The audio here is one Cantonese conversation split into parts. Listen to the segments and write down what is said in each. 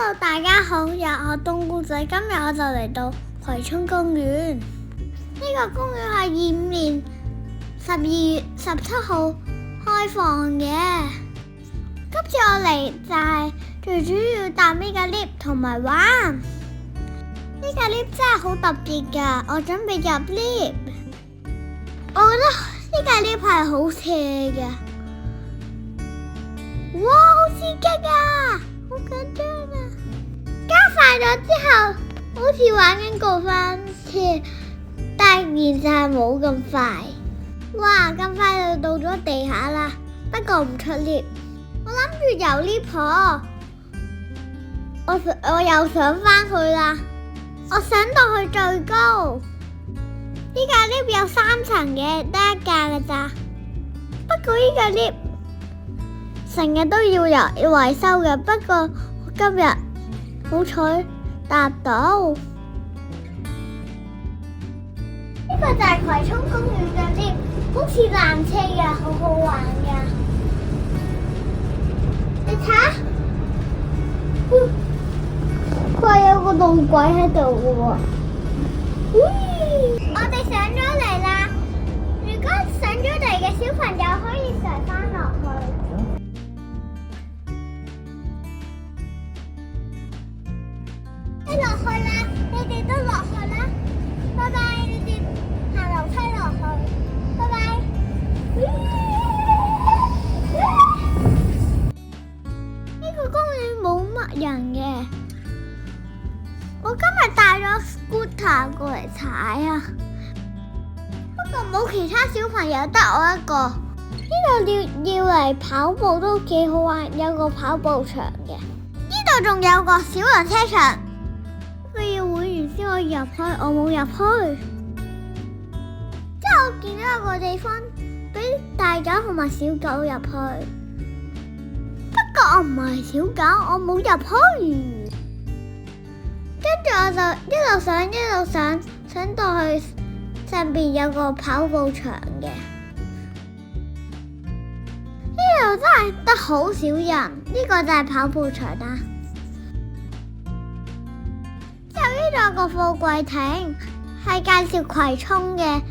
Hello， 大家好，我冬菇仔，今日我就嚟到葵涌公園。呢個公園係25年12月17號開放嘅。今次我嚟就係最主要搭呢架 lift 同埋玩。呢架 lift 真係好特別噶，我準備入 lift。我覺得呢架 lift 係好斜嘅。哇，好刺激啊！好緊張啊！加快咗之後，好似玩緊過山車，但係就係冇咁快。哇，咁快就到咗地下啦，不過唔出 lift。我諗住遊 lift，我又上返去啦。我上到去最高，呢架 lift 有3層嘅，得一架㗎咋。不過呢架 lift成日都要維修嘅，不過今日好彩搭到。呢個就係葵涌公園嘅 lift，好似纜車嘅，好好玩嘅。你睇下，佢有個路軌喺度嘅喎。我哋上咗嚟啦，如果上咗嚟嘅小朋友可以上返落去。落去啦，你哋都落去啦，拜拜！你哋行樓梯落去，拜拜。呢個公園冇乜人嘅，我今日帶咗 scooter 過嚟踩啊，不過冇其他小朋友，得我一個。呢度要嚟跑步都幾好玩，有個跑步場嘅，呢度仲有個小輪車場。佢要會員先可以入去，我冇入去。之後我見到有個地方俾大狗同埋小狗入去，不過我唔係小狗，我冇入去。跟住我就一路上，上到去上邊有個跑步場嘅。呢度真係得好少人，呢個就係跑步場啦。呢度有個貨櫃亭，係介紹葵涌嘅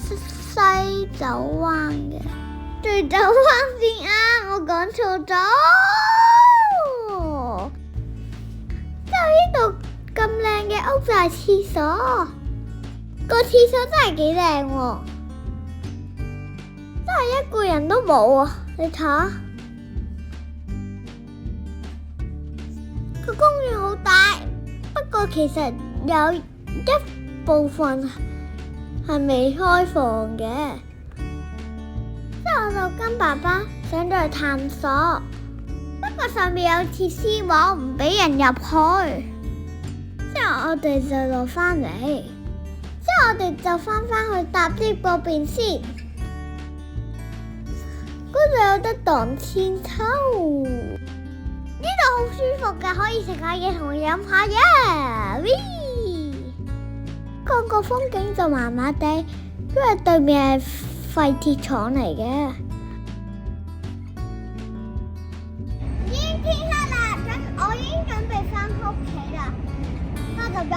西走灣嘅，對走灣先啱，我講錯咗。之後呢度咁靚嘅屋就係廁所，個廁所真係幾靚喎，真係一個人都冇啊！你睇下，個公園好大。不過其實有一部分係未開放嘅，之後我就跟爸爸上咗去探索，不過上面有鐵絲網唔俾人入去，之後我哋就落返嚟，之後我哋就返去搭 lift 嗰邊先，嗰度有得盪千秋。呢度好舒服㗎，可以食下嘢同飲下嘢。個風景就麻麻地，因為對面係廢鐵廠嚟嘅。已經天黑啦，我已經準備返屋企啦。返就得，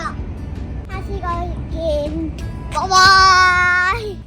下次再見，拜拜。